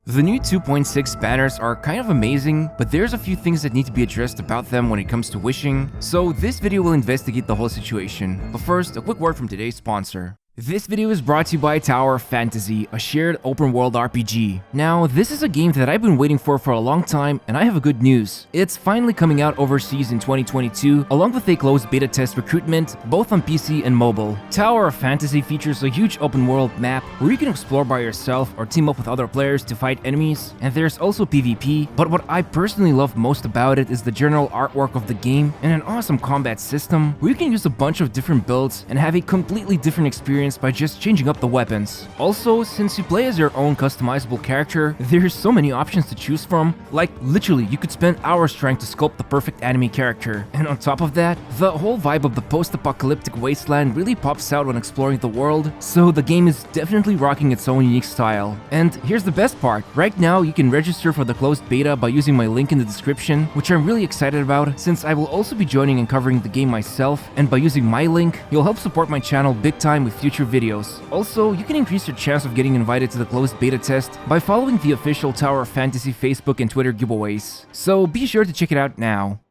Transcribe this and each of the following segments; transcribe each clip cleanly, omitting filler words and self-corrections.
The new 2.6 banners are kind of amazing, but there's a few things that need to be addressed about them when it comes to wishing, so this video will investigate the whole situation. But first, a quick word from today's sponsor. This video is brought to you by Tower of Fantasy, a shared open-world RPG. Now, this is a game that I've been waiting for a long time, and I have a good news. It's finally coming out overseas in 2022, along with a closed beta test recruitment, both on PC and mobile. Tower of Fantasy features a huge open-world map where you can explore by yourself or team up with other players to fight enemies, and there's also PvP, but what I personally love most about it is the general artwork of the game and an awesome combat system where you can use a bunch of different builds and have a completely different experience by just changing up the weapons. Also, since you play as your own customizable character, there's so many options to choose from. Like, literally, you could spend hours trying to sculpt the perfect anime character. And on top of that, the whole vibe of the post-apocalyptic wasteland really pops out when exploring the world, so the game is definitely rocking its own unique style. And here's the best part. Right now, you can register for the closed beta by using my link in the description, which I'm really excited about since I will also be joining and covering the game myself, and by using my link, you'll help support my channel big time with future videos. Also, you can increase your chance of getting invited to the closed beta test by following the official Tower of Fantasy Facebook and Twitter giveaways. So be sure to check it out now.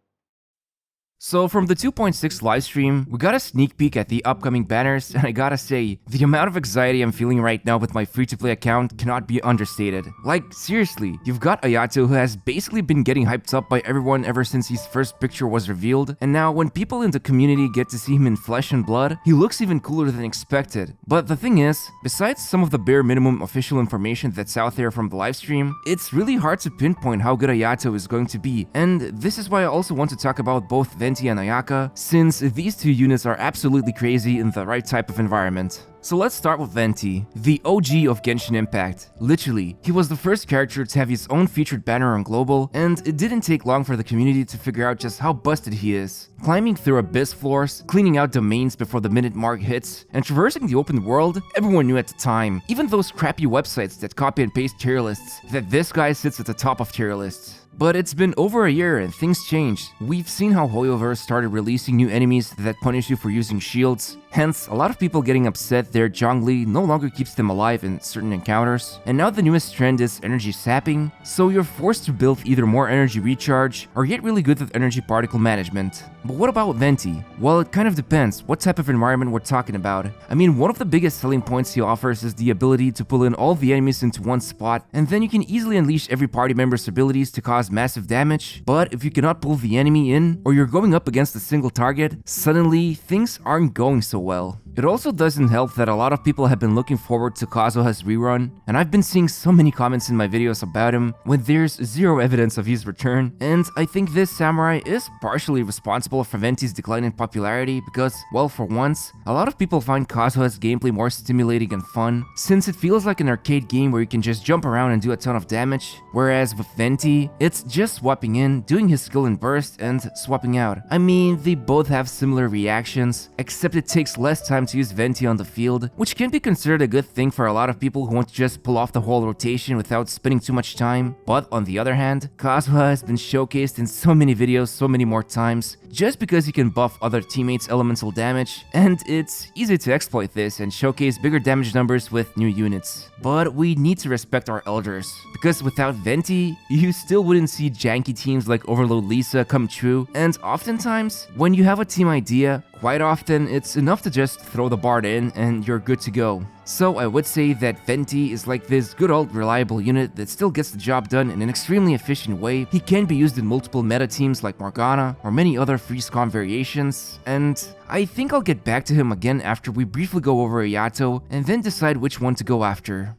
So from the 2.6 livestream, we got a sneak peek at the upcoming banners, and I gotta say, the amount of anxiety I'm feeling right now with my free-to-play account cannot be understated. Like, seriously, you've got Ayato, who has basically been getting hyped up by everyone ever since his first picture was revealed, and now when people in the community get to see him in flesh and blood, he looks even cooler than expected. But the thing is, besides some of the bare minimum official information that's out there from the livestream, it's really hard to pinpoint how good Ayato is going to be, and this is why I also want to talk about both Venti and Ayaka, since these two units are absolutely crazy in the right type of environment. So let's start with Venti, the OG of Genshin Impact. Literally, he was the first character to have his own featured banner on Global, and it didn't take long for the community to figure out just how busted he is. Climbing through abyss floors, cleaning out domains before the minute mark hits, and traversing the open world, everyone knew at the time, even those crappy websites that copy and paste tier lists, that this guy sits at the top of tier lists. But it's been over a year and things changed. We've seen how Hoyoverse started releasing new enemies that punish you for using shields. Hence, a lot of people getting upset their Zhongli no longer keeps them alive in certain encounters. And now the newest trend is energy sapping, so you're forced to build either more energy recharge or get really good with energy particle management. But what about Venti? Well, it kind of depends what type of environment we're talking about. I mean, one of the biggest selling points he offers is the ability to pull in all the enemies into one spot, and then you can easily unleash every party member's abilities to cause massive damage. But if you cannot pull the enemy in, or you're going up against a single target, suddenly things aren't going so well. It also doesn't help that a lot of people have been looking forward to Kazuha's rerun, and I've been seeing so many comments in my videos about him when there's zero evidence of his return, and I think this samurai is partially responsible for Venti's decline in popularity because, well, for once, a lot of people find Kazuha's gameplay more stimulating and fun, since it feels like an arcade game where you can just jump around and do a ton of damage, whereas with Venti, it's just swapping in, doing his skill in burst, and swapping out. I mean, they both have similar reactions, except it takes less time to use Venti on the field, which can be considered a good thing for a lot of people who want to just pull off the whole rotation without spending too much time. But on the other hand, Kazuha has been showcased in so many videos so many more times, just because he can buff other teammates' elemental damage, and it's easy to exploit this and showcase bigger damage numbers with new units. But we need to respect our elders, because without Venti, you still wouldn't see janky teams like Overload Lisa come true, and oftentimes, when you have a team idea, quite often it's enough to just throw the bard in and you're good to go. So I would say that Venti is like this good old reliable unit that still gets the job done in an extremely efficient way. He can be used in multiple meta teams like Morgana or many other freeze-com variations, and I think I'll get back to him again after we briefly go over Ayato and then decide which one to go after.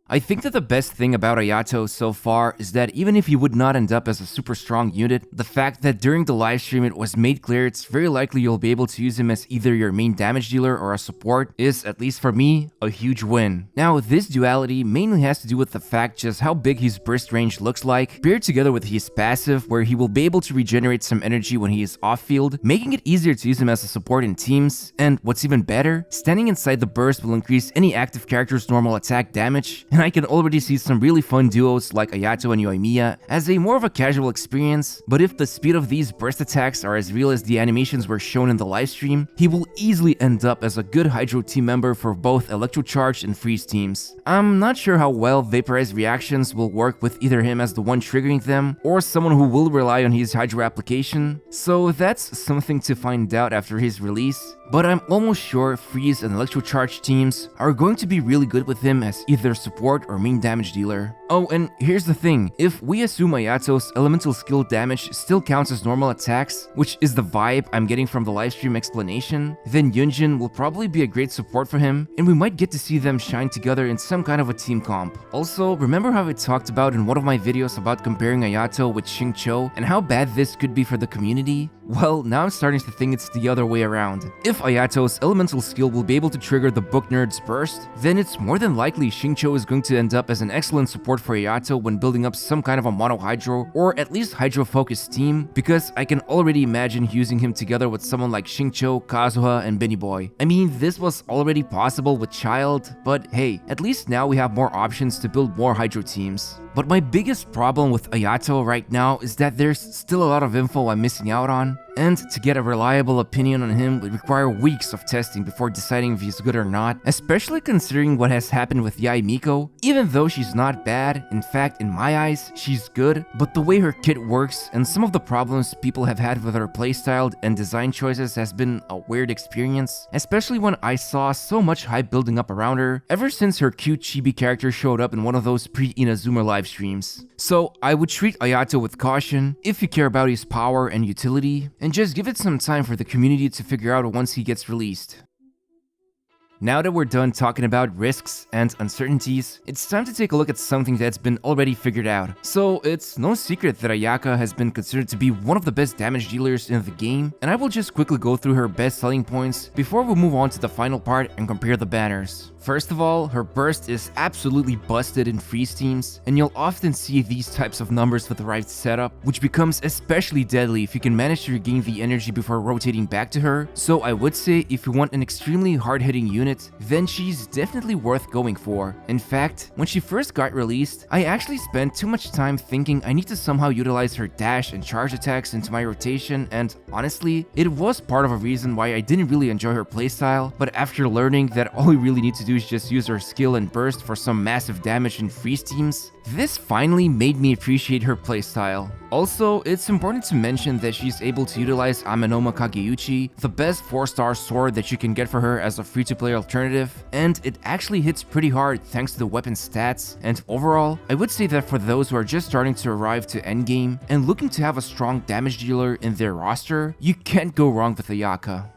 I think that the best thing about Ayato so far is that even if he would not end up as a super strong unit, the fact that during the livestream it was made clear it's very likely you'll be able to use him as either your main damage dealer or a support is, at least for me, a huge win. Now, this duality mainly has to do with the fact just how big his burst range looks like, paired together with his passive where he will be able to regenerate some energy when he is off-field, making it easier to use him as a support in teams, and what's even better, standing inside the burst will increase any active character's normal attack damage, and I can already see some really fun duos like Ayato and Yoimiya as a more of a casual experience, but if the speed of these burst attacks are as real as the animations were shown in the livestream, he will easily end up as a good Hydro team member for both Electrocharge and Freeze teams. I'm not sure how well Vaporize reactions will work with either him as the one triggering them, or someone who will rely on his Hydro application, so that's something to find out after his release. But I'm almost sure Freeze and Electrocharge teams are going to be really good with him as either support or main damage dealer. Oh, and here's the thing, if we assume Ayato's elemental skill damage still counts as normal attacks, which is the vibe I'm getting from the livestream explanation, then Yunjin will probably be a great support for him, and we might get to see them shine together in some kind of a team comp. Also, remember how I talked about in one of my videos about comparing Ayato with Xingqiu and how bad this could be for the community? Well, now I'm starting to think it's the other way around. If Ayato's elemental skill will be able to trigger the book nerd's burst, then it's more than likely Xingqiu is going to end up as an excellent support for Ayato when building up some kind of a mono Hydro, or at least Hydro focused team, because I can already imagine using him together with someone like Xingqiu, Kazuha, and Benny Boy. I mean, this was already possible with Child, but hey, at least now we have more options to build more Hydro teams. But my biggest problem with Ayato right now is that there's still a lot of info I'm missing out on, and to get a reliable opinion on him would require weeks of testing before deciding if he's good or not, especially considering what has happened with Yae Miko. Even though she's not bad, in fact in my eyes, she's good, but the way her kit works and some of the problems people have had with her playstyle and design choices has been a weird experience, especially when I saw so much hype building up around her ever since her cute chibi character showed up in one of those pre-Inazuma live streams. So I would treat Ayato with caution if you care about his power and utility, and just give it some time for the community to figure out once he gets released. Now that we're done talking about risks and uncertainties, it's time to take a look at something that's been already figured out. So it's no secret that Ayaka has been considered to be one of the best damage dealers in the game, and I will just quickly go through her best selling points before we move on to the final part and compare the banners. First of all, her burst is absolutely busted in freeze teams, and you'll often see these types of numbers with the right setup, which becomes especially deadly if you can manage to regain the energy before rotating back to her. So I would say if you want an extremely hard-hitting unit, then she's definitely worth going for. In fact, when she first got released, I actually spent too much time thinking I need to somehow utilize her dash and charge attacks into my rotation, and honestly, it was part of a reason why I didn't really enjoy her playstyle, but after learning that all we really need to do is just use her skill and burst for some massive damage in freeze teams, this finally made me appreciate her playstyle. Also, it's important to mention that she's able to utilize Amenoma Kageuchi, the best 4-star sword that you can get for her as a free-to-play alternative, and it actually hits pretty hard thanks to the weapon stats, and overall, I would say that for those who are just starting to arrive to endgame and looking to have a strong damage dealer in their roster, you can't go wrong with Ayaka.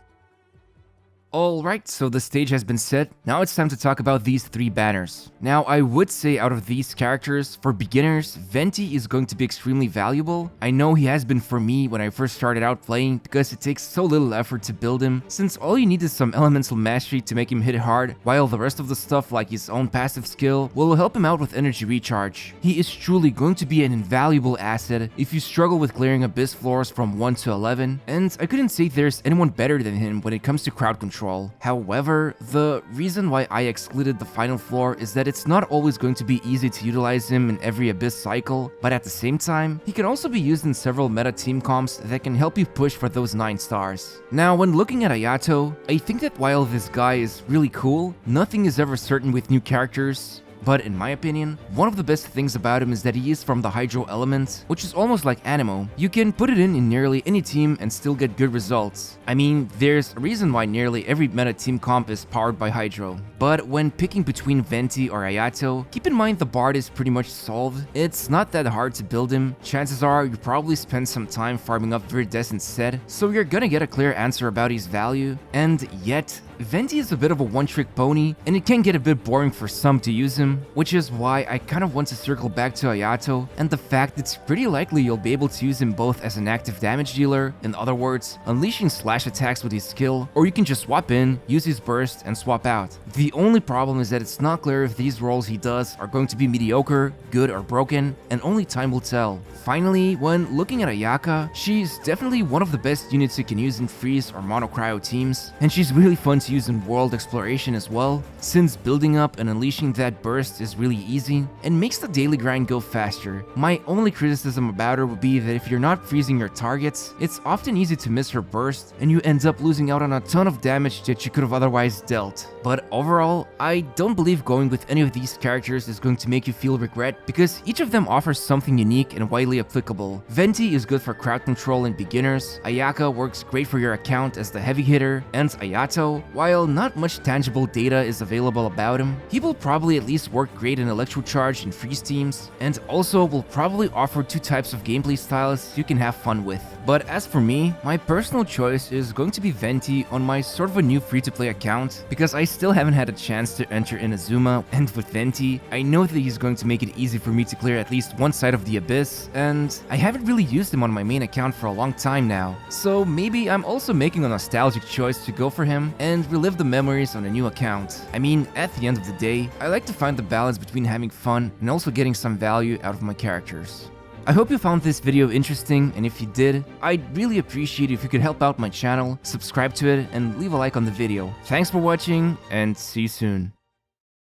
Alright, so the stage has been set. Now it's time to talk about these 3 banners. Now, I would say out of these characters, for beginners, Venti is going to be extremely valuable. I know he has been for me when I first started out playing because it takes so little effort to build him, since all you need is some elemental mastery to make him hit hard, while the rest of the stuff like his own passive skill will help him out with energy recharge. He is truly going to be an invaluable asset if you struggle with clearing abyss floors from 1 to 11, and I couldn't say there's anyone better than him when it comes to crowd control. However, the reason why I excluded the final floor is that it's not always going to be easy to utilize him in every abyss cycle, but at the same time, he can also be used in several meta team comps that can help you push for those 9 stars. Now, when looking at Ayato, I think that while this guy is really cool, nothing is ever certain with new characters. But in my opinion, one of the best things about him is that he is from the Hydro element, which is almost like Anemo. You can put it in nearly any team and still get good results. I mean, there's a reason why nearly every meta team comp is powered by Hydro. But when picking between Venti or Ayato, keep in mind the Bard is pretty much solved. It's not that hard to build him. Chances are you probably spend some time farming up Viridescent set, so you're gonna get a clear answer about his value. And yet, Venti is a bit of a one-trick pony, and it can get a bit boring for some to use him, which is why I kind of want to circle back to Ayato and the fact it's pretty likely you'll be able to use him both as an active damage dealer, in other words, unleashing slash attacks with his skill, or you can just swap in, use his burst, and swap out. The only problem is that it's not clear if these rolls he does are going to be mediocre, good, or broken, and only time will tell. Finally, when looking at Ayaka, she's definitely one of the best units you can use in freeze or mono cryo teams, and she's really fun to use in world exploration as well, since building up and unleashing that burst burst is really easy and makes the daily grind go faster. My only criticism about her would be that if you're not freezing your targets, it's often easy to miss her burst and you end up losing out on a ton of damage that you could have otherwise dealt. But overall, I don't believe going with any of these characters is going to make you feel regret because each of them offers something unique and widely applicable. Venti is good for crowd control and beginners, Ayaka works great for your account as the heavy hitter, and Ayato, while not much tangible data is available about him, he will probably at least work great in Electro Charge and Freeze teams, and also will probably offer two types of gameplay styles you can have fun with. But as for me, my personal choice is going to be Venti on my sort of a new free-to-play account, because I still haven't had a chance to enter Inazuma, and with Venti, I know that he's going to make it easy for me to clear at least one side of the abyss, and I haven't really used him on my main account for a long time now. So maybe I'm also making a nostalgic choice to go for him and relive the memories on a new account. I mean, at the end of the day, I like to find the balance between having fun and also getting some value out of my characters. I hope you found this video interesting, and if you did, I'd really appreciate it if you could help out my channel, subscribe to it, and leave a like on the video. Thanks for watching, and see you soon.